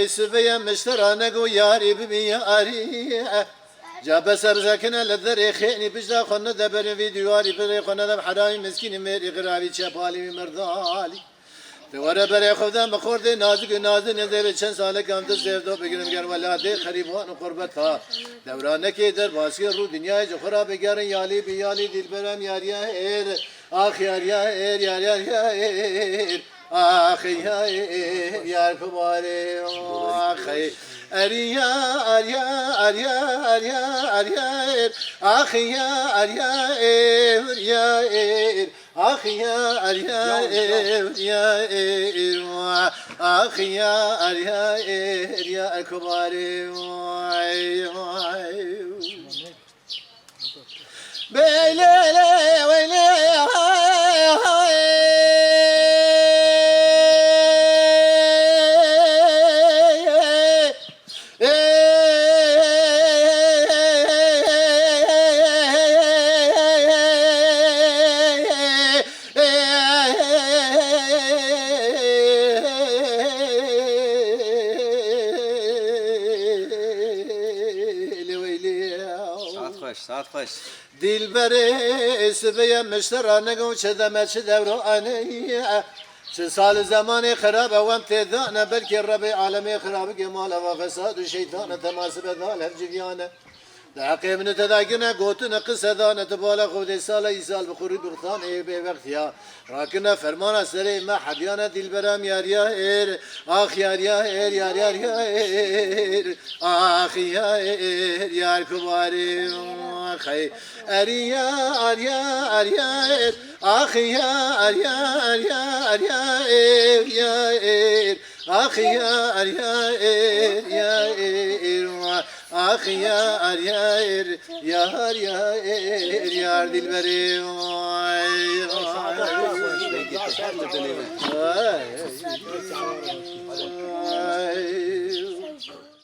سبيا مشترى نقو ياري بمياري جاب سرزاكنا للذري خيني بجدا خنا دبر فيديواري بري خنا دب حرامي مسكين ميري غرابي شبالي مردالي دواره برای خودم بخورده نازک نزدیک چند ساله که هم تو زیردو بگیرم گر ولاده خریبان و قربت ها دورانه که در باسی رو دنیای جخورا بگیرن یالی بیالی دل برم یاریا ایر آخ یاریا ایر یاریا ایر آخ یا ایر یار کباره آخ اریا اریا اریا اریا اریا ایر آخ یا اریا ایر یا ایر آخ یا اریا ایر یا ایر آخ یا اریا ایر یا کباره بیله ویله Saat kaç? Dilberi sibeye müştera negum çedeme çedevru aneye çe sal zamanı khirab avam tedana belki Rabbi alemi khirab kemal ve fesad şeytan temasib dal hevciyane دعقي من تذاكرنا قوتنا قصدانا تبالا خودي سالا يسال بخوري برثان اي بي وقت يا راكنا فرمانا سري ما حديانا دل برام ياريا اير اخ ياريا اير ياريا اير اخ يا اير يا كباري اخي اريا اريا اريا اير اخ يا اريا اريا اريا اير يا اير اخ يا اريا اير يا اير آخ یا اریر یار یار یار دلبری وای